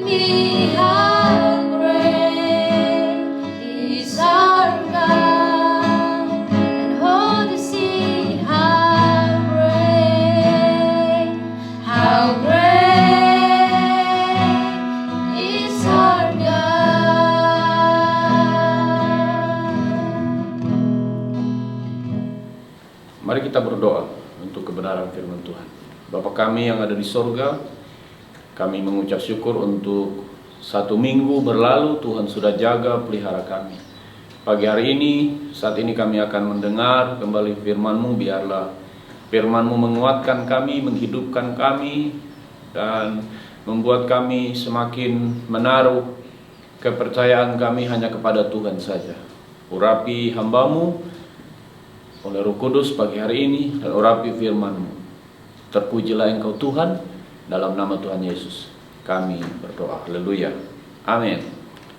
me how great is our God, and oh, to see how great is our God. Mari kita berdoa untuk kebenaran firman Tuhan. Bapa kami yang ada di sorga, kami mengucap syukur untuk 1 minggu berlalu Tuhan sudah jaga pelihara kami. Pagi hari ini, saat ini kami akan mendengar kembali firman-Mu. Biarlah firman-Mu menguatkan kami, menghidupkan kami, dan membuat kami semakin menaruh kepercayaan kami hanya kepada Tuhan saja. Urapi hamba-Mu oleh Roh Kudus pagi hari ini, dan urapi firman-Mu. Terpujilah Engkau Tuhan, dalam nama Tuhan Yesus kami berdoa. Haleluya. Amin.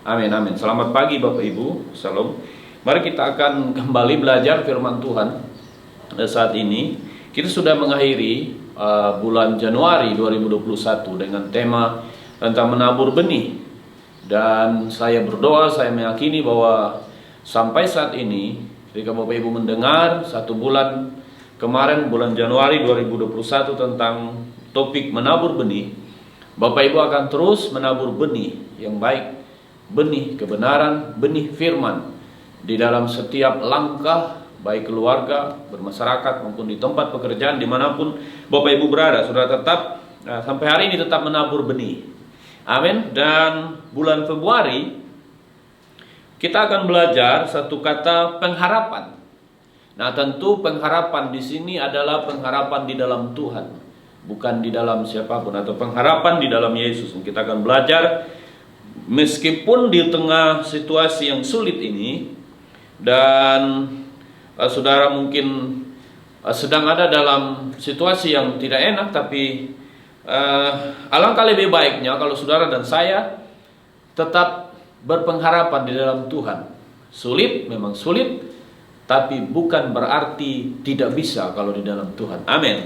Amin, amin. Selamat pagi Bapak Ibu. Salam. Mari kita akan kembali belajar firman Tuhan. Saat ini kita sudah mengakhiri bulan Januari 2021 dengan tema tentang menabur benih. Dan saya berdoa, saya meyakini bahwa sampai saat ini, ketika Bapak Ibu mendengar 1 bulan kemarin, bulan Januari 2021, tentang topik menabur benih, Bapak Ibu akan terus menabur benih yang baik, benih kebenaran, benih firman di dalam setiap langkah, baik keluarga, bermasyarakat, maupun di tempat pekerjaan, dimanapun Bapak Ibu berada. Sudah tetap sampai hari ini tetap menabur benih. Amin. Dan bulan Februari kita akan belajar satu kata, pengharapan. Nah, tentu pengharapan di sini adalah pengharapan di dalam Tuhan, bukan di dalam siapapun, atau pengharapan di dalam Yesus. Kita akan belajar meskipun di tengah situasi yang sulit ini, dan saudara mungkin sedang ada dalam situasi yang tidak enak, tapi alangkah lebih baiknya kalau saudara dan saya tetap berpengharapan di dalam Tuhan. Sulit, memang sulit, tapi bukan berarti tidak bisa kalau di dalam Tuhan. Amin.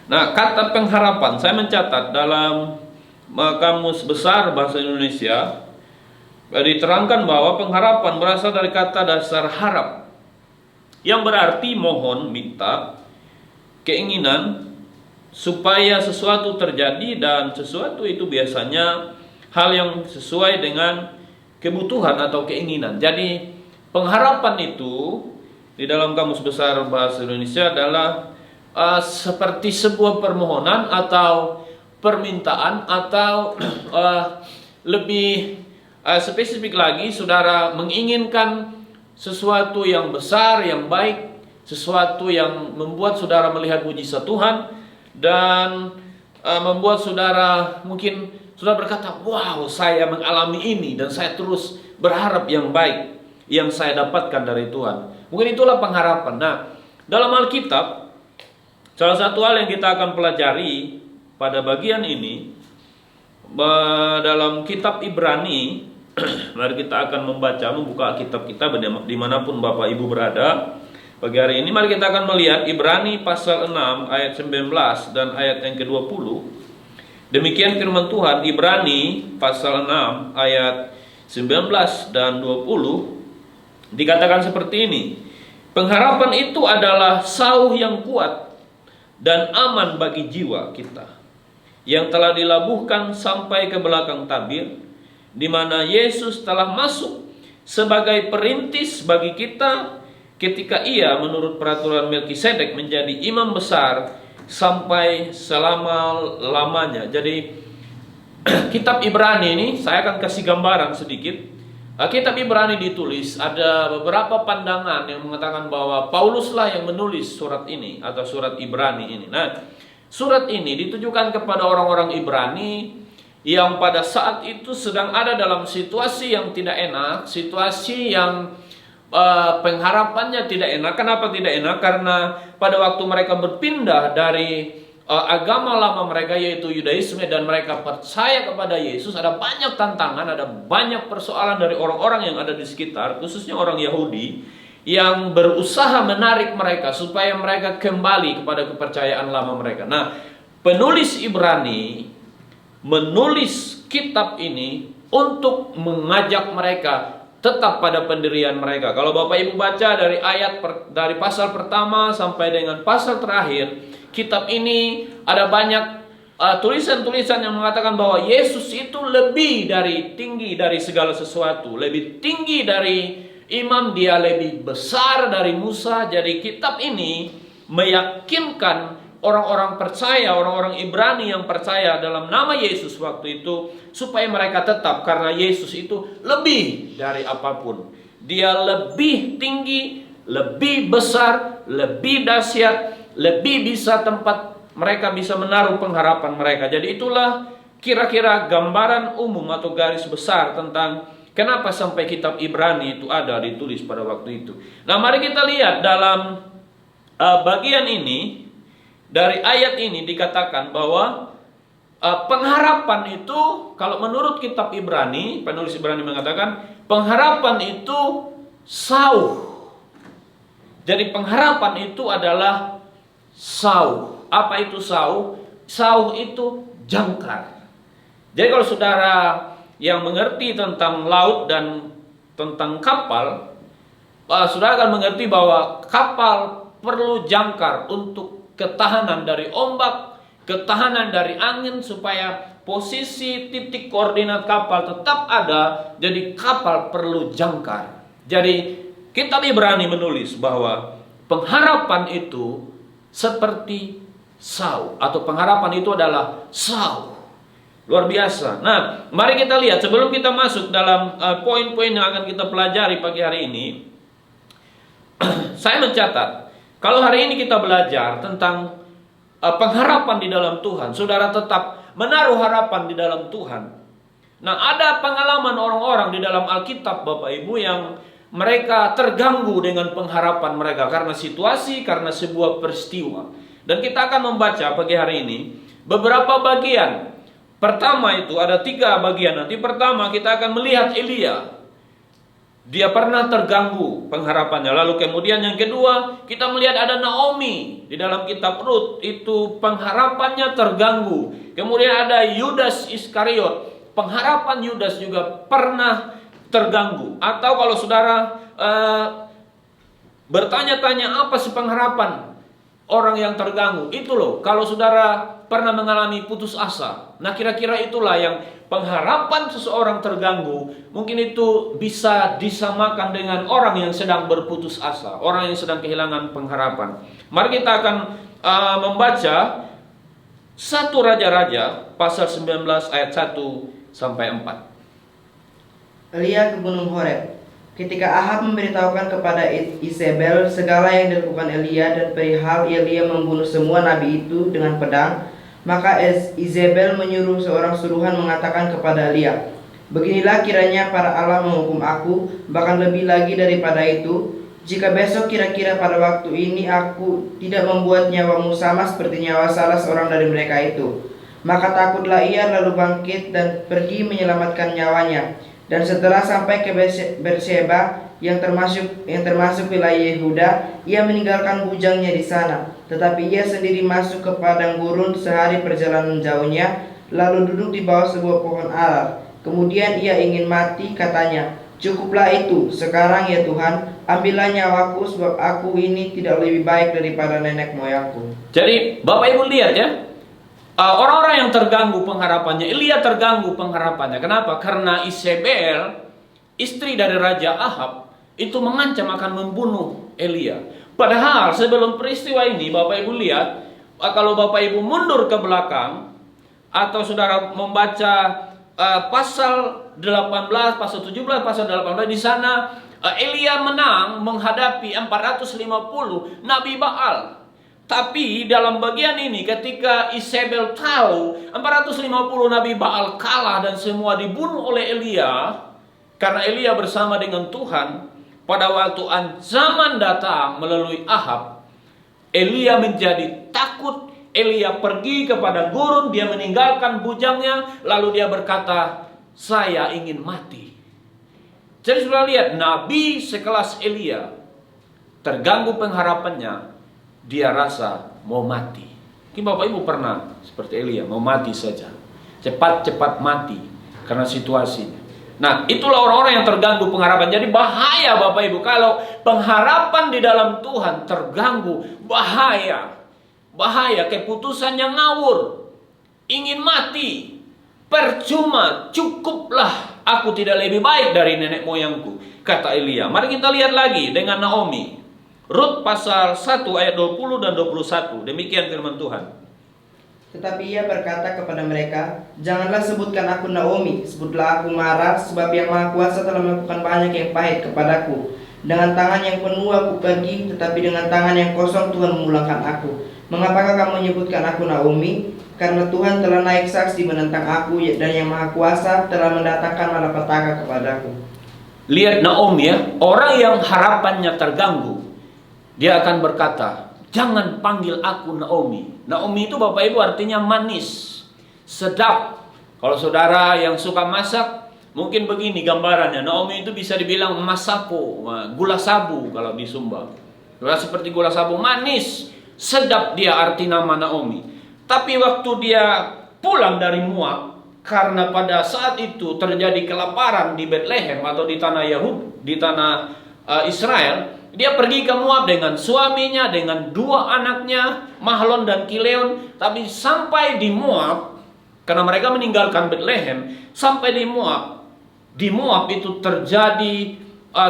Nah, kata pengharapan, saya mencatat dalam Kamus Besar Bahasa Indonesia, diterangkan bahwa pengharapan berasal dari kata dasar harap, yang berarti mohon, minta, keinginan supaya sesuatu terjadi, dan sesuatu itu biasanya hal yang sesuai dengan kebutuhan atau keinginan. Jadi pengharapan itu di dalam Kamus Besar Bahasa Indonesia adalah seperti sebuah permohonan atau permintaan, atau lebih spesifik lagi, saudara menginginkan sesuatu yang besar, yang baik, sesuatu yang membuat saudara melihat mujizat Tuhan, dan membuat saudara mungkin saudara berkata, wow, saya mengalami ini dan saya terus berharap yang baik yang saya dapatkan dari Tuhan. Mungkin itulah pengharapan. Nah, dalam Alkitab, salah satu hal yang kita akan pelajari pada bagian ini, dalam kitab Ibrani, mari kita akan membuka kitab kita dimanapun Bapak Ibu berada. Pagi hari ini mari kita akan melihat Ibrani pasal 6 ayat 19 dan ayat yang ke-20. Demikian firman Tuhan, Ibrani pasal 6 ayat 19 dan 20, dikatakan seperti ini. Pengharapan itu adalah sauh yang kuat dan aman bagi jiwa kita, yang telah dilabuhkan sampai ke belakang tabir, di mana Yesus telah masuk sebagai perintis bagi kita ketika ia menurut peraturan Melkisedek menjadi imam besar sampai selama-lamanya. Jadi kitab Ibrani ini, saya akan kasih gambaran sedikit. Kitab Ibrani ditulis, ada beberapa pandangan yang mengatakan bahwa Pauluslah yang menulis surat ini atau surat Ibrani ini. Nah, surat ini ditujukan kepada orang-orang Ibrani yang pada saat itu sedang ada dalam situasi yang tidak enak, situasi yang pengharapannya tidak enak. Kenapa tidak enak? Karena pada waktu mereka berpindah dari agama lama mereka, yaitu Yudaisme, dan mereka percaya kepada Yesus, ada banyak tantangan, ada banyak persoalan dari orang-orang yang ada di sekitar, khususnya orang Yahudi, yang berusaha menarik mereka supaya mereka kembali kepada kepercayaan lama mereka. Nah, penulis Ibrani menulis kitab ini untuk mengajak mereka tetap pada pendirian mereka. Kalau Bapak Ibu baca dari dari pasal pertama sampai dengan pasal terakhir, kitab ini ada banyak tulisan-tulisan yang mengatakan bahwa Yesus itu lebih tinggi dari segala sesuatu, lebih tinggi dari imam, dia lebih besar dari Musa. Jadi kitab ini meyakinkan orang-orang percaya, orang-orang Ibrani yang percaya dalam nama Yesus waktu itu, supaya mereka tetap, karena Yesus itu lebih dari apapun. Dia lebih tinggi, lebih besar, lebih dahsyat, lebih bisa tempat mereka bisa menaruh pengharapan mereka. Jadi itulah kira-kira gambaran umum atau garis besar tentang kenapa sampai kitab Ibrani itu ada ditulis pada waktu itu. Nah, mari kita lihat dalam bagian ini. Dari ayat ini dikatakan bahwa pengharapan itu, kalau menurut kitab Ibrani, penulis Ibrani mengatakan pengharapan itu sauh. Jadi pengharapan itu adalah sauh. Apa itu sauh? Sauh itu jangkar. Jadi kalau saudara yang mengerti tentang laut dan tentang kapal, saudara akan mengerti bahwa kapal perlu jangkar untuk ketahanan dari ombak, ketahanan dari angin, supaya posisi titik koordinat kapal tetap ada. Jadi kapal perlu jangkar. Jadi kitab Ibrani menulis bahwa pengharapan itu seperti sauh, atau pengharapan itu adalah sauh. Luar biasa. Nah, mari kita lihat sebelum kita masuk dalam poin-poin yang akan kita pelajari pagi hari ini. Saya mencatat, kalau hari ini kita belajar tentang pengharapan di dalam Tuhan, saudara tetap menaruh harapan di dalam Tuhan. Nah, ada pengalaman orang-orang di dalam Alkitab, Bapak Ibu, yang mereka terganggu dengan pengharapan mereka karena situasi, karena sebuah peristiwa. Dan kita akan membaca pagi hari ini beberapa bagian. Pertama itu ada 3 bagian. Nanti pertama kita akan melihat Elia. Dia pernah terganggu pengharapannya. Lalu kemudian yang kedua, kita melihat ada Naomi di dalam kitab Rut, itu pengharapannya terganggu. Kemudian ada Yudas Iskariot, pengharapan Yudas juga pernah terganggu. Atau kalau saudara bertanya-tanya apa sih pengharapan orang yang terganggu, itu loh, kalau saudara pernah mengalami putus asa. Nah, kira-kira itulah yang pengharapan seseorang terganggu. Mungkin itu bisa disamakan dengan orang yang sedang berputus asa, orang yang sedang kehilangan pengharapan. Mari kita akan membaca 1 Raja-Raja pasal 19 ayat 1 sampai 4. Elia ke Gunung Horeb. Ketika Ahab memberitahukan kepada Isabel segala yang dilakukan Elia dan perihal Elia membunuh semua nabi itu dengan pedang, maka Isabel menyuruh seorang suruhan mengatakan kepada Elia, "Beginilah kiranya para Allah menghukum aku, bahkan lebih lagi daripada itu, jika besok kira-kira pada waktu ini aku tidak membuat nyawamu sama seperti nyawa salah seorang dari mereka itu." Maka takutlah ia lalu bangkit dan pergi menyelamatkan nyawanya. Dan setelah sampai ke Beersheba yang termasuk wilayah Yehuda, ia meninggalkan bujangnya di sana. Tetapi ia sendiri masuk ke padang gurun sehari perjalanan jauhnya, lalu duduk di bawah sebuah pohon ara. Kemudian ia ingin mati, katanya, "Cukuplah itu, sekarang ya Tuhan, ambillah nyawaku, sebab aku ini tidak lebih baik daripada nenek moyangku." Jadi Bapak Ibu lihat ya, orang-orang yang terganggu pengharapannya, Elia terganggu pengharapannya. Kenapa? Karena Isabel, istri dari Raja Ahab, itu mengancam akan membunuh Elia. Padahal sebelum peristiwa ini, Bapak Ibu lihat, kalau Bapak Ibu mundur ke belakang, atau saudara membaca pasal 18, pasal 17, pasal 18, di sana Elia menang menghadapi 450 Nabi Baal. Tapi dalam bagian ini, ketika Isabel tahu 450 Nabi Baal kalah dan semua dibunuh oleh Elia, karena Elia bersama dengan Tuhan, pada waktu ancaman datang melalui Ahab, Elia menjadi takut. Elia pergi kepada gurun, dia meninggalkan bujangnya, lalu dia berkata, "Saya ingin mati." Jadi sudah lihat, Nabi sekelas Elia terganggu pengharapannya. Dia rasa mau mati. Mungkin Bapak Ibu pernah seperti Elia, mau mati saja, cepat-cepat mati. karena situasinya. Nah, itulah orang-orang yang terganggu pengharapan. Jadi bahaya Bapak Ibu kalau pengharapan di dalam Tuhan terganggu. Bahaya. Bahaya, keputusannya ngawur. Ingin mati. Percuma, cukuplah aku tidak lebih baik dari nenek moyangku, kata Elia. Mari kita lihat lagi dengan Naomi. Rut pasal 1 ayat 20 dan 21. Demikian firman Tuhan. Tetapi ia berkata kepada mereka, janganlah sebutkan aku Naomi, sebutlah aku Mara, sebab yang Maha Kuasa telah melakukan banyak yang pahit kepadaku. Dengan tangan yang penuh aku pergi, tetapi dengan tangan yang kosong Tuhan memulangkan aku. Mengapakah kamu menyebutkan aku Naomi? Karena Tuhan telah naik saksi menentang aku, dan yang Maha Kuasa telah mendatangkan malapetaka kepadaku. Lihat Naomi ya, orang yang harapannya terganggu, dia akan berkata, jangan panggil aku Naomi. Naomi itu Bapak Ibu artinya manis, sedap. Kalau saudara yang suka masak, mungkin begini gambarannya. Naomi itu bisa dibilang masako, gula sabu kalau di Sumba. Seperti gula sabu, manis, sedap dia arti nama Naomi. Tapi waktu dia pulang dari Moab, karena pada saat itu terjadi kelaparan di Bethlehem atau di tanah Yahud, di tanah Israel, dia pergi ke Moab dengan suaminya, dengan dua anaknya, Mahlon dan Kileon. Tapi sampai di Moab, karena mereka meninggalkan Bethlehem, sampai di Moab itu terjadi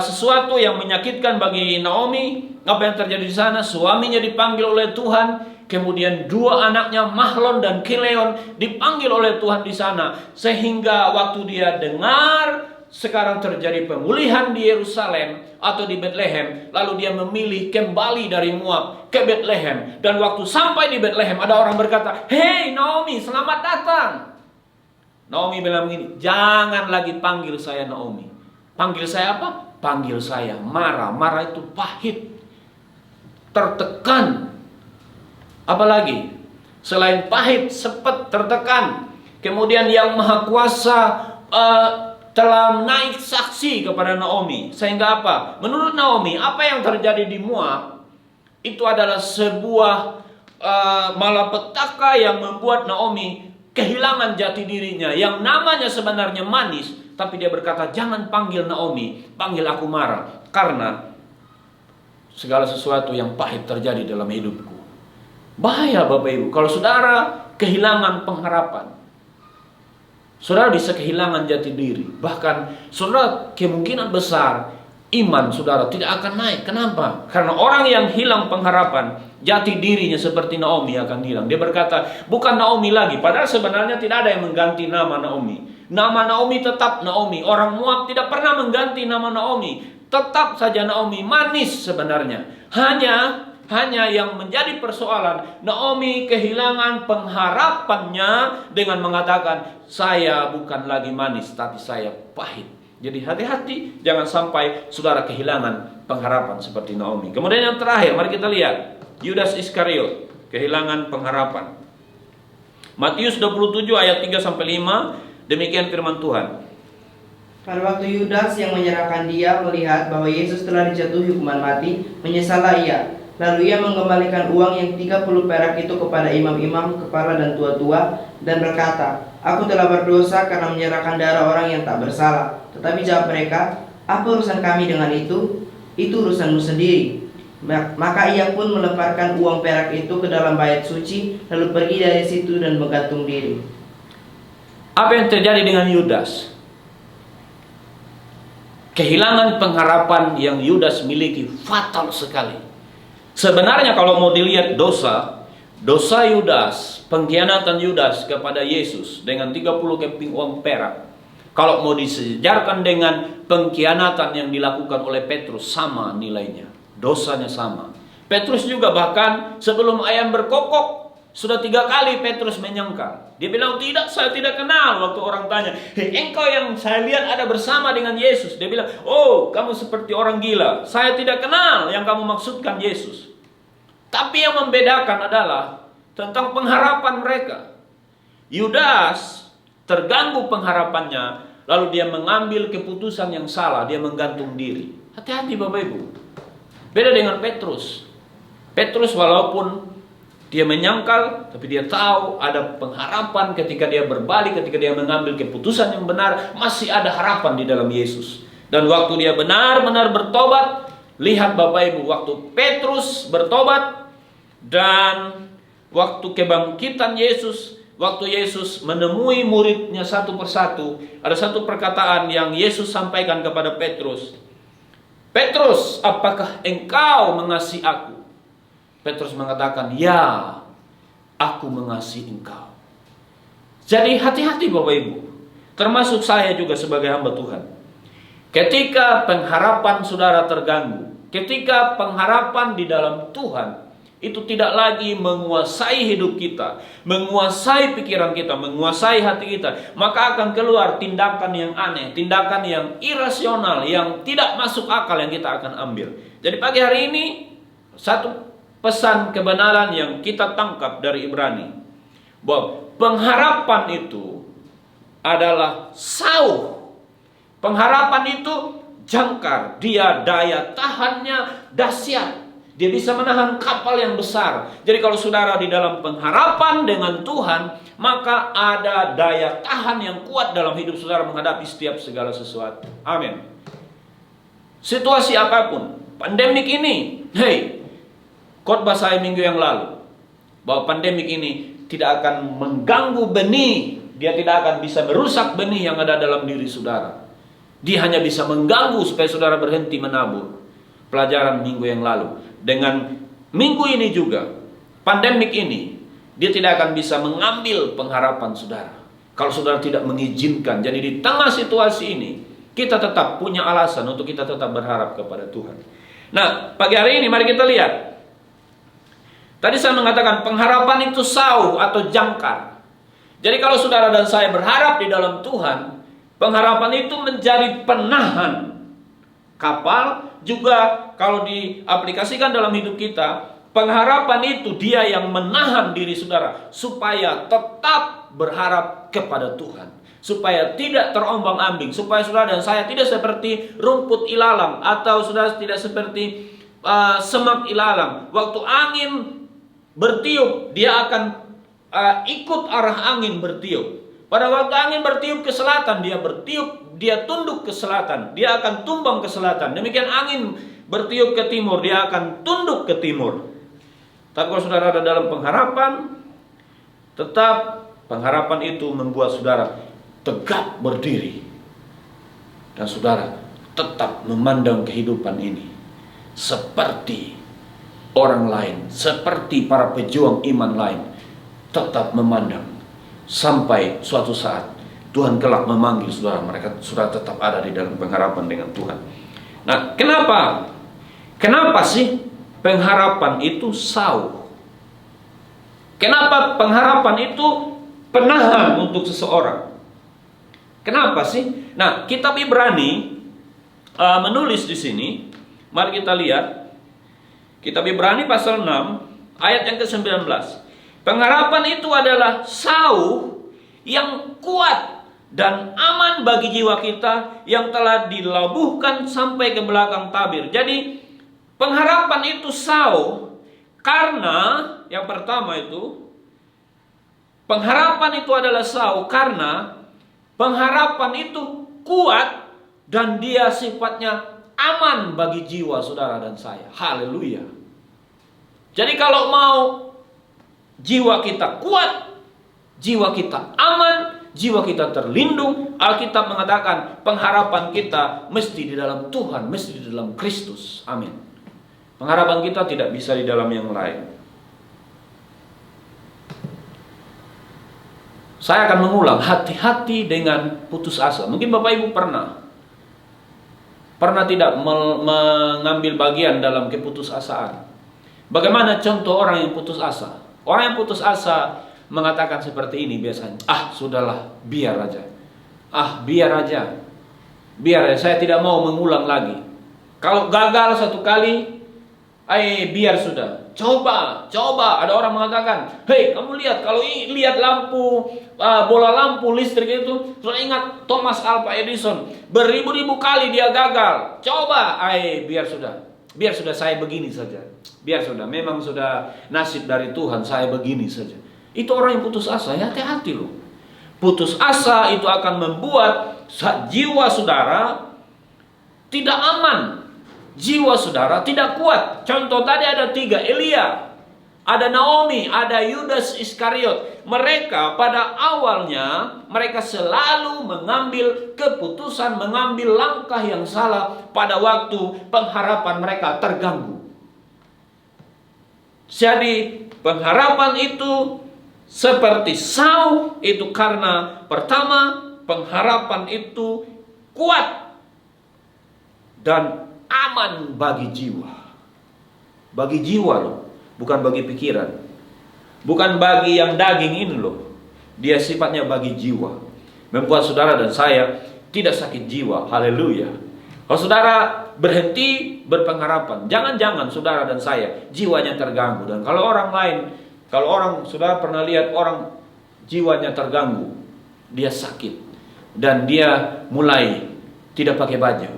sesuatu yang menyakitkan bagi Naomi. Apa yang terjadi di sana? Suaminya dipanggil oleh Tuhan. Kemudian dua anaknya Mahlon dan Kileon dipanggil oleh Tuhan di sana. Sehingga waktu dia dengar sekarang terjadi pemulihan di Yerusalem atau di Bethlehem, lalu dia memilih kembali dari Moab ke Bethlehem. Dan waktu sampai di Bethlehem, ada orang berkata, "Hei Naomi, selamat datang." Naomi bilang begini, "Jangan lagi panggil saya Naomi. Panggil saya apa? Panggil saya Mara." Mara itu pahit, tertekan. Apalagi selain pahit, sepet, tertekan. Kemudian yang Maha Kuasa telah naik saksi kepada Naomi. Sehingga apa? Menurut Naomi, apa yang terjadi di Moab itu adalah sebuah malapetaka yang membuat Naomi kehilangan jati dirinya. Yang namanya sebenarnya manis, tapi dia berkata, jangan panggil Naomi, panggil aku Mara. Karena segala sesuatu yang pahit terjadi dalam hidupku. Bahaya Bapak Ibu, kalau saudara kehilangan pengharapan, saudara bisa kehilangan jati diri. Bahkan saudara kemungkinan besar iman saudara tidak akan naik. Kenapa? Karena orang yang hilang pengharapan, jati dirinya seperti Naomi akan hilang. Dia berkata, bukan Naomi lagi. Padahal sebenarnya tidak ada yang mengganti nama Naomi. Nama Naomi tetap Naomi. Orang Moab tidak pernah mengganti nama Naomi. Tetap saja Naomi, manis sebenarnya. Hanya yang menjadi persoalan, Naomi kehilangan pengharapannya dengan mengatakan, saya bukan lagi manis, tapi saya pahit. Jadi hati-hati, jangan sampai saudara kehilangan pengharapan seperti Naomi. Kemudian yang terakhir, mari kita lihat Yudas Iskariot, kehilangan pengharapan. Matius 27 ayat 3-5, demikian firman Tuhan. Pada waktu Yudas yang menyerahkan dia melihat bahwa Yesus telah dijatuhi hukuman mati, menyesallah ia. Lalu ia mengembalikan uang yang 30 perak itu kepada imam-imam, kepala dan tua-tua, dan berkata, aku telah berdosa karena menyerahkan darah orang yang tak bersalah. Tetapi jawab mereka, apa urusan kami dengan itu? Itu urusanmu sendiri. Maka ia pun melemparkan uang perak itu ke dalam bait suci, lalu pergi dari situ dan menggantung diri. Apa yang terjadi dengan Yudas? Kehilangan pengharapan yang Yudas miliki fatal sekali. Sebenarnya kalau mau dilihat dosa Yudas, pengkhianatan Yudas kepada Yesus dengan 30 keping uang perak, kalau mau disejarkan dengan pengkhianatan yang dilakukan oleh Petrus, sama nilainya. Dosanya sama. Petrus juga bahkan sebelum ayam berkokok, sudah 3 kali Petrus menyangkal. Dia bilang, tidak, saya tidak kenal. Waktu orang tanya, engkau yang saya lihat ada bersama dengan Yesus. Dia bilang, oh, kamu seperti orang gila. Saya tidak kenal yang kamu maksudkan Yesus. Tapi yang membedakan adalah tentang pengharapan mereka. Yudas terganggu pengharapannya, lalu dia mengambil keputusan yang salah. Dia menggantung diri. Hati-hati Bapak Ibu. Beda dengan Petrus. Petrus walaupun Dia menyangkal, tapi dia tahu ada pengharapan ketika dia berbalik, ketika dia mengambil keputusan yang benar, masih ada harapan di dalam Yesus. Dan waktu dia benar-benar bertobat, lihat Bapak Ibu, waktu Petrus bertobat dan waktu kebangkitan Yesus, waktu Yesus menemui muridnya satu persatu, ada satu perkataan yang Yesus sampaikan kepada Petrus. Petrus, apakah engkau mengasihi aku? Petrus mengatakan, ya, aku mengasihi engkau. Jadi hati-hati Bapak Ibu, termasuk saya juga sebagai hamba Tuhan. Ketika pengharapan saudara terganggu, ketika pengharapan di dalam Tuhan itu tidak lagi menguasai hidup kita, menguasai pikiran kita, menguasai hati kita, maka akan keluar tindakan yang aneh, tindakan yang irasional, yang tidak masuk akal yang kita akan ambil. Jadi pagi hari ini, satu pesan kebenaran yang kita tangkap dari Ibrani, bahwa pengharapan itu adalah sauh. Pengharapan itu jangkar, dia daya tahannya dahsyat. Dia bisa menahan kapal yang besar. Jadi kalau saudara di dalam pengharapan dengan Tuhan, maka ada daya tahan yang kuat dalam hidup saudara menghadapi setiap segala sesuatu. Amin. Situasi apapun, pandemik ini, khotbah saya minggu yang lalu, bahwa pandemik ini tidak akan mengganggu benih. Dia tidak akan bisa merusak benih yang ada dalam diri saudara. Dia hanya bisa mengganggu supaya saudara berhenti menabur. Pelajaran minggu yang lalu. Dengan minggu ini juga, pandemik ini, dia tidak akan bisa mengambil pengharapan saudara. Kalau saudara tidak mengizinkan. Jadi di tengah situasi ini, kita tetap punya alasan untuk kita tetap berharap kepada Tuhan. Nah, pagi hari ini mari kita lihat. Tadi saya mengatakan pengharapan itu sauh atau jangkar. Jadi kalau saudara dan saya berharap di dalam Tuhan, pengharapan itu menjadi penahan. Kapal juga kalau diaplikasikan dalam hidup kita, pengharapan itu dia yang menahan diri saudara supaya tetap berharap kepada Tuhan, supaya tidak terombang-ambing, supaya saudara dan saya tidak seperti rumput ilalang atau saudara tidak seperti semak ilalang. Waktu angin bertiup, dia akan ikut arah angin bertiup. Pada waktu angin bertiup ke selatan, dia bertiup, dia tunduk ke selatan, dia akan tumbang ke selatan. Demikian angin bertiup ke timur, dia akan tunduk ke timur. Tapi kalau saudara ada dalam pengharapan, tetap pengharapan itu membuat saudara tegak berdiri. Dan saudara tetap memandang kehidupan ini seperti orang lain, seperti para pejuang iman lain. Tetap memandang sampai suatu saat Tuhan kelak memanggil saudara, mereka sudah tetap ada di dalam pengharapan dengan Tuhan. Nah, kenapa sih pengharapan itu sauh? Kenapa pengharapan itu penahan untuk seseorang? Kenapa sih? Nah, kitab Ibrani menulis di sini. Mari kita lihat. Kitab Ibrani pasal 6 ayat yang ke-19. Pengharapan itu adalah sauh yang kuat dan aman bagi jiwa kita yang telah dilabuhkan sampai ke belakang tabir. Jadi pengharapan itu sauh karena yang pertama itu, pengharapan itu adalah sauh karena pengharapan itu kuat dan dia sifatnya aman bagi jiwa saudara dan saya. Haleluya. Jadi kalau mau jiwa kita kuat, jiwa kita aman, jiwa kita terlindung, Alkitab mengatakan pengharapan kita mesti di dalam Tuhan, mesti di dalam Kristus. Amin. Pengharapan kita tidak bisa di dalam yang lain. Saya akan mengulang, hati-hati dengan putus asa. Mungkin Bapak Ibu pernah tidak mengambil bagian dalam keputusasaan. Bagaimana contoh orang yang putus asa? Orang yang putus asa mengatakan seperti ini biasanya. Sudahlah, biar aja. Biar aja. Saya tidak mau mengulang lagi. Kalau gagal satu kali, biar sudah. Coba. Ada orang mengatakan, hei kamu lihat, kalau lihat lampu, bola lampu listrik itu, sudah ingat Thomas Alva Edison, beribu-ribu kali dia gagal. Coba, biar sudah. Biar sudah saya begini saja. Biar sudah, memang sudah nasib dari Tuhan saya begini saja. Itu orang yang putus asa, ya hati-hati loh. Putus asa itu akan membuat jiwa saudara tidak aman. Jiwa saudara tidak kuat. Contoh tadi ada 3, Elia, ada Naomi, ada Yudas Iskariot. Mereka pada awalnya mereka selalu mengambil keputusan, mengambil langkah yang salah pada waktu pengharapan mereka terganggu. Jadi pengharapan itu seperti Saul itu karena pertama pengharapan itu kuat dan aman bagi jiwa. Bagi jiwa loh, bukan bagi pikiran. Bukan bagi yang daging ini loh. Dia sifatnya bagi jiwa. Membuat saudara dan saya tidak sakit jiwa. Haleluya. Kalau saudara berhenti berpengharapan, jangan-jangan saudara dan saya jiwanya terganggu. Dan kalau orang lain, kalau orang, saudara pernah lihat orang jiwanya terganggu, dia sakit dan dia mulai tidak pakai baju.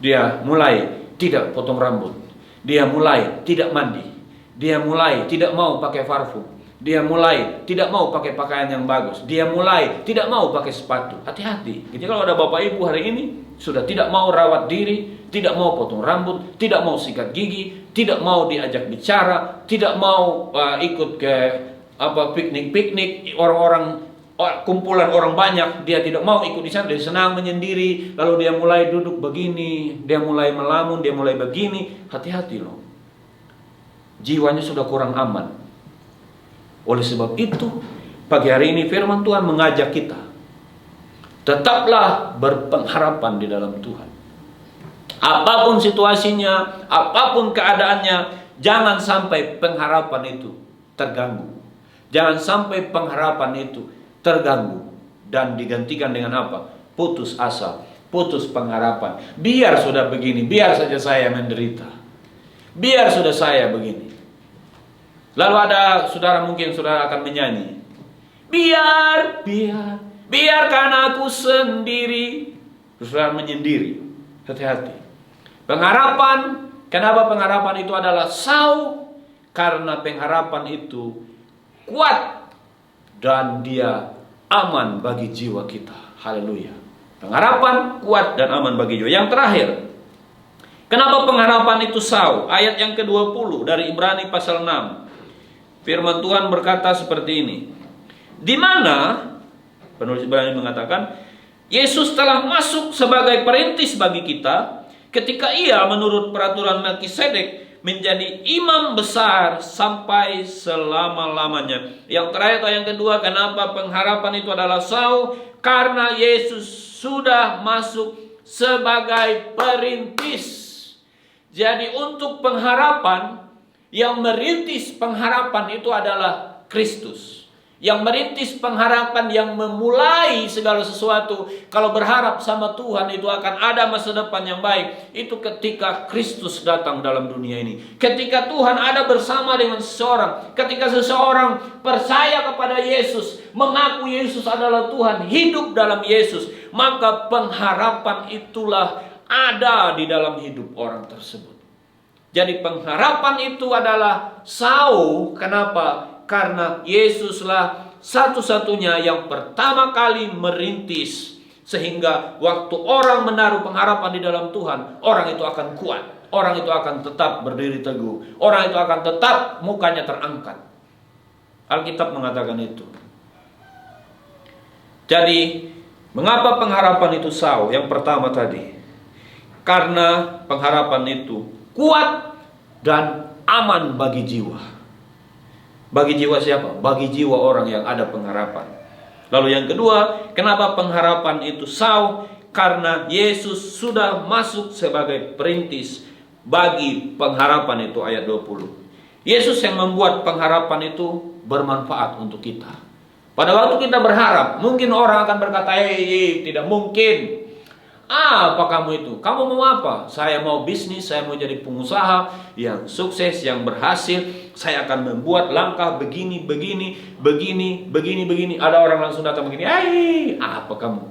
Dia mulai tidak potong rambut. Dia mulai tidak mandi. Dia mulai tidak mau pakai parfum. Dia mulai tidak mau pakai pakaian yang bagus. Dia mulai tidak mau pakai sepatu. Hati-hati. Jadi kalau ada bapak ibu hari ini sudah tidak mau rawat diri, tidak mau potong rambut, tidak mau sikat gigi, tidak mau diajak bicara, tidak mau ikut ke piknik-piknik orang-orang, kumpulan orang banyak, dia tidak mau ikut di sana, dia senang menyendiri, lalu dia mulai duduk begini, dia mulai melamun, dia mulai begini. Hati-hati loh. Jiwanya sudah kurang aman. Oleh sebab itu, pagi hari ini firman Tuhan mengajak kita, tetaplah berpengharapan di dalam Tuhan. Apapun situasinya, apapun keadaannya, jangan sampai pengharapan itu terganggu. Jangan sampai pengharapan itu terganggu dan digantikan dengan apa? Putus asa, putus pengharapan. Biar sudah begini, biar saja saya menderita. Biar sudah saya begini. Lalu ada saudara, mungkin saudara akan menyanyi, biarkan aku sendiri. Saudara menyendiri. Hati-hati. Pengharapan, kenapa pengharapan itu adalah Saul? Karena pengharapan itu kuat dan dia aman bagi jiwa kita. Haleluya. Pengharapan kuat dan aman bagi jiwa. Yang terakhir, kenapa pengharapan itu Saul? Ayat yang ke-20 dari Ibrani pasal 6. Firman Tuhan berkata seperti ini. Di mana penulis Ibrani mengatakan, Yesus telah masuk sebagai perintis bagi kita ketika ia menurut peraturan Melkisedek menjadi imam besar sampai selama-lamanya. Yang terakhir atau yang kedua, kenapa pengharapan itu adalah Saul? Karena Yesus sudah masuk sebagai perintis. Jadi untuk pengharapan, yang merintis pengharapan itu adalah Kristus. Yang merintis pengharapan, yang memulai segala sesuatu. Kalau berharap sama Tuhan itu akan ada masa depan yang baik, itu ketika Kristus datang dalam dunia ini. Ketika Tuhan ada bersama dengan seseorang. Ketika seseorang percaya kepada Yesus, mengaku Yesus adalah Tuhan, hidup dalam Yesus, maka pengharapan itulah ada di dalam hidup orang tersebut. Jadi pengharapan itu adalah Saul. Kenapa? Karena Yesuslah satu-satunya yang pertama kali merintis. Sehingga waktu orang menaruh pengharapan di dalam Tuhan, orang itu akan kuat. Orang itu akan tetap berdiri teguh. Orang itu akan tetap mukanya terangkat. Alkitab mengatakan itu. Jadi mengapa pengharapan itu Saul? Yang pertama tadi, karena pengharapan itu kuat dan aman bagi jiwa. Bagi jiwa siapa? Bagi jiwa orang yang ada pengharapan. Lalu yang kedua, kenapa pengharapan itu Saul? Karena Yesus sudah masuk sebagai perintis bagi pengharapan itu. Ayat 20. Yesus yang membuat pengharapan itu bermanfaat untuk kita. Pada waktu kita berharap, mungkin orang akan berkata, tidak mungkin. Apa kamu itu? Kamu mau apa? Saya mau bisnis, saya mau jadi pengusaha yang sukses, yang berhasil. Saya akan membuat langkah begini. Ada orang langsung datang begini, apa kamu?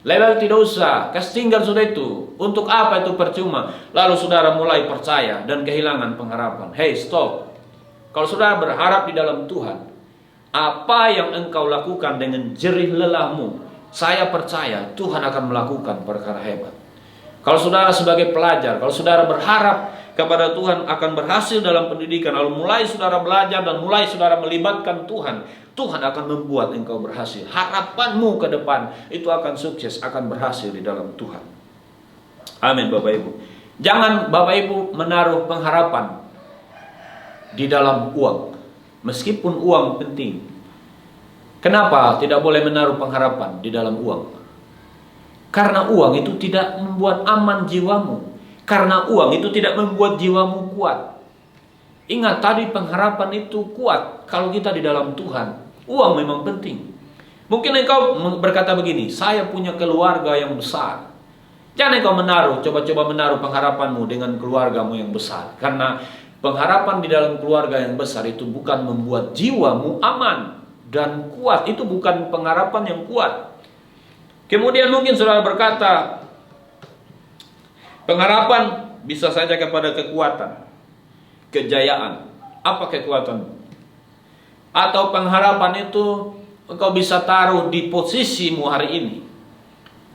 Level tidak usah, kasih tinggal sudah itu. Untuk apa itu percuma? Lalu saudara mulai percaya dan kehilangan pengharapan. Hey, stop. Kalau saudara berharap di dalam Tuhan, apa yang engkau lakukan dengan jerih lelahmu, saya percaya Tuhan akan melakukan perkara hebat. Kalau saudara sebagai pelajar, kalau saudara berharap kepada Tuhan akan berhasil dalam pendidikan, lalu mulai saudara belajar dan mulai saudara melibatkan Tuhan, Tuhan akan membuat engkau berhasil. Harapanmu ke depan itu akan sukses, akan berhasil di dalam Tuhan. Amin Bapak Ibu. Jangan Bapak Ibu menaruh pengharapan di dalam uang. Meskipun uang penting. Kenapa tidak boleh menaruh pengharapan di dalam uang? Karena uang itu tidak membuat aman jiwamu. Karena uang itu tidak membuat jiwamu kuat. Ingat tadi pengharapan itu kuat kalau kita di dalam Tuhan. Uang memang penting. Mungkin engkau berkata begini, saya punya keluarga yang besar. Jangan engkau menaruh, coba-coba menaruh pengharapanmu dengan keluargamu yang besar. Karena pengharapan di dalam keluarga yang besar itu bukan membuat jiwamu aman dan kuat. Itu bukan pengharapan yang kuat. Kemudian mungkin saudara berkata, pengharapan bisa saja kepada kekuatan, kejayaan. Apa kekuatan? Atau pengharapan itu engkau bisa taruh di posisimu hari ini,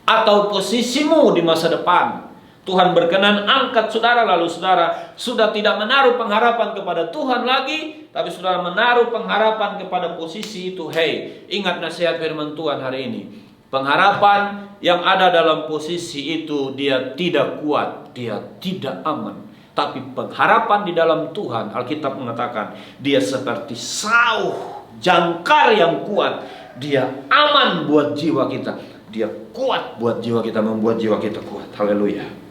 atau posisimu di masa depan. Tuhan berkenan angkat saudara, lalu saudara sudah tidak menaruh pengharapan kepada Tuhan lagi, tapi saudara menaruh pengharapan kepada posisi itu. Hey, ingat nasihat firman Tuhan hari ini. Pengharapan yang ada dalam posisi itu dia tidak kuat, dia tidak aman. Tapi pengharapan di dalam Tuhan, Alkitab mengatakan, dia seperti sauh jangkar yang kuat. Dia aman buat jiwa kita. Dia kuat buat jiwa kita, membuat jiwa kita kuat. Haleluya.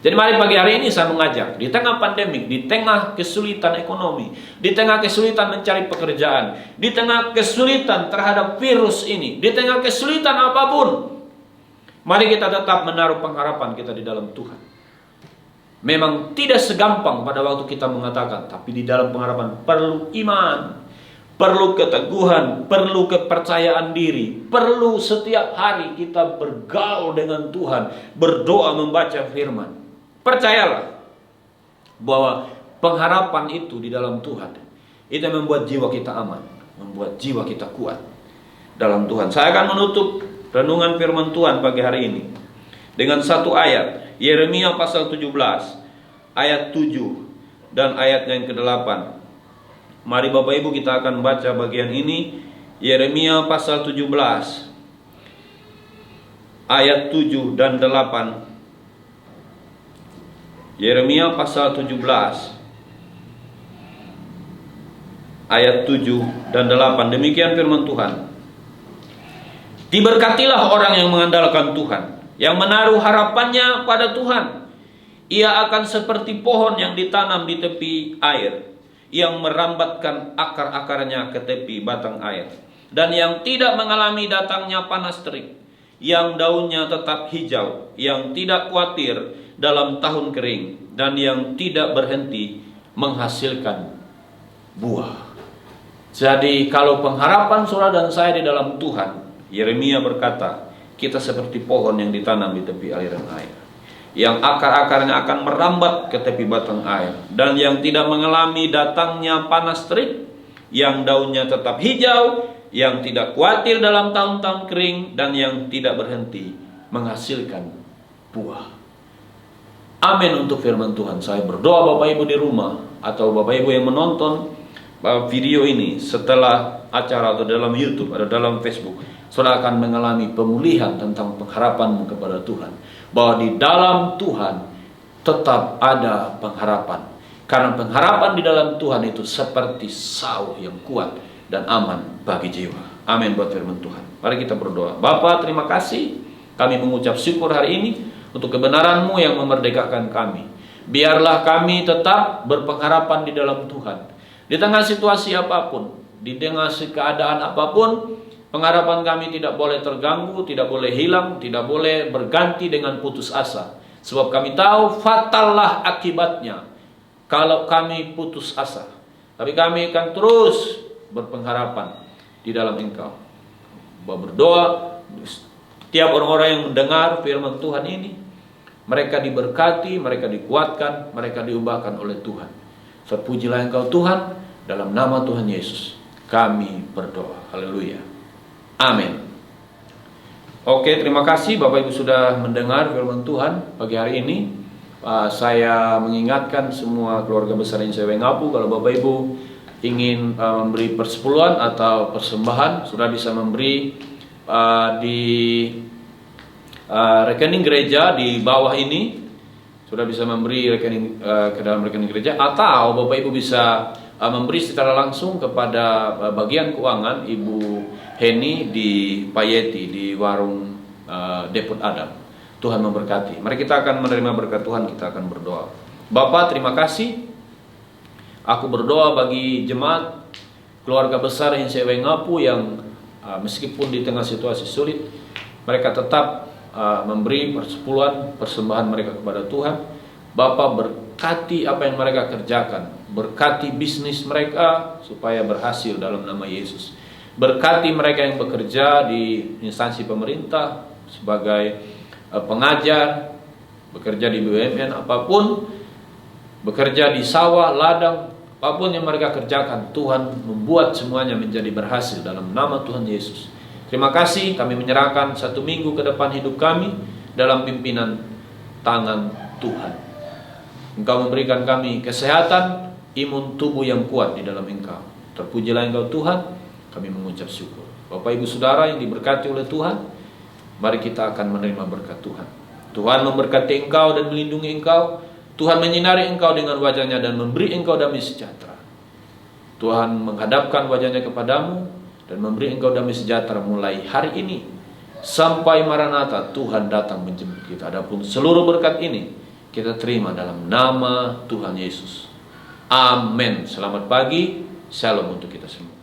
Jadi mari pagi hari ini saya mengajak, di tengah pandemik, di tengah kesulitan ekonomi, di tengah kesulitan mencari pekerjaan, di tengah kesulitan terhadap virus ini, di tengah kesulitan apapun, mari kita tetap menaruh pengharapan kita di dalam Tuhan. Memang tidak segampang pada waktu kita mengatakan, tapi di dalam pengharapan perlu iman, perlu keteguhan, perlu kepercayaan diri, perlu setiap hari kita bergaul dengan Tuhan, berdoa membaca firman. Percayalah bahwa pengharapan itu di dalam Tuhan, itu membuat jiwa kita aman, membuat jiwa kita kuat dalam Tuhan. Saya akan menutup renungan firman Tuhan pagi hari ini dengan satu ayat, Yeremia pasal 17 ayat 7 dan ayat yang ke-8. Mari Bapak Ibu kita akan baca bagian ini, Yeremia pasal 17 ayat 7 dan 8. Yeremia pasal 17 ayat 7 dan 8. Demikian firman Tuhan. Diberkatilah orang yang mengandalkan Tuhan, yang menaruh harapannya pada Tuhan. Ia akan seperti pohon yang ditanam di tepi air, yang merambatkan akar-akarnya ke tepi batang air, dan yang tidak mengalami datangnya panas terik, yang daunnya tetap hijau, yang tidak khawatir dalam tahun kering, dan yang tidak berhenti menghasilkan buah. Jadi kalau pengharapan saudara dan saya di dalam Tuhan, Yeremia berkata, kita seperti pohon yang ditanam di tepi aliran air, yang akar-akarnya akan merambat ke tepi batang air, dan yang tidak mengalami datangnya panas terik, yang daunnya tetap hijau, yang tidak khawatir dalam tahun-tahun kering, dan yang tidak berhenti menghasilkan buah. Amin untuk firman Tuhan. Saya berdoa Bapak Ibu di rumah, atau Bapak Ibu yang menonton video ini setelah acara atau dalam YouTube atau dalam Facebook, saudara akan mengalami pemulihan tentang pengharapanmu kepada Tuhan. Bahwa di dalam Tuhan tetap ada pengharapan. Karena pengharapan di dalam Tuhan itu seperti sauh yang kuat dan aman bagi jiwa. Amin buat firman Tuhan. Mari kita berdoa. Bapa, terima kasih. Kami mengucap syukur hari ini untuk kebenaran-Mu yang memerdekakan kami. Biarlah kami tetap berpengharapan di dalam Tuhan. Di tengah situasi apapun, di tengah keadaan apapun, pengharapan kami tidak boleh terganggu, tidak boleh hilang, tidak boleh berganti dengan putus asa. Sebab kami tahu fatallah akibatnya kalau kami putus asa. Tapi kami akan terus berpengharapan di dalam Engkau. Berdoa Tiap orang-orang yang mendengar firman Tuhan ini, mereka diberkati, mereka dikuatkan, mereka diubahkan oleh Tuhan. Terpujilah Engkau Tuhan, dalam nama Tuhan Yesus kami berdoa. Haleluya. Amin. Oke, terima kasih Bapak Ibu sudah mendengar firman Tuhan pagi hari ini. Saya mengingatkan semua keluarga besar INCW Ngapu, kalau Bapak Ibu ingin memberi persepuluhan atau persembahan, sudah bisa memberi di rekening gereja di bawah ini. Sudah bisa memberi rekening ke dalam rekening gereja, atau Bapak Ibu bisa memberi secara langsung kepada bagian keuangan Ibu Heni di Payeti di warung Depot Adam. Tuhan memberkati. Mari kita akan menerima berkat Tuhan, kita akan berdoa. Bapa, terima kasih. Aku berdoa bagi jemaat keluarga besar INCW Ngapu yang meskipun di tengah situasi sulit, mereka tetap memberi persepuluhan, persembahan mereka kepada Tuhan. Bapa, berkati apa yang mereka kerjakan, berkati bisnis mereka supaya berhasil dalam nama Yesus. Berkati mereka yang bekerja di instansi pemerintah sebagai pengajar, bekerja di BUMN, apapun, bekerja di sawah, ladang, apapun yang mereka kerjakan, Tuhan membuat semuanya menjadi berhasil dalam nama Tuhan Yesus. Terima kasih, kami menyerahkan 1 minggu ke depan hidup kami dalam pimpinan tangan Tuhan. Engkau memberikan kami kesehatan, imun tubuh yang kuat di dalam Engkau. Terpujilah Engkau Tuhan, kami mengucap syukur. Bapak Ibu Saudara yang diberkati oleh Tuhan, mari kita akan menerima berkat Tuhan. Tuhan memberkati engkau dan melindungi engkau. Tuhan menyinari engkau dengan wajahnya dan memberi engkau damai sejahtera. Tuhan menghadapkan wajahnya kepadamu dan memberi engkau damai sejahtera mulai hari ini sampai Maranatha Tuhan datang menjemput kita. Adapun seluruh berkat ini kita terima dalam nama Tuhan Yesus. Amin. Selamat pagi. Shalom untuk kita semua.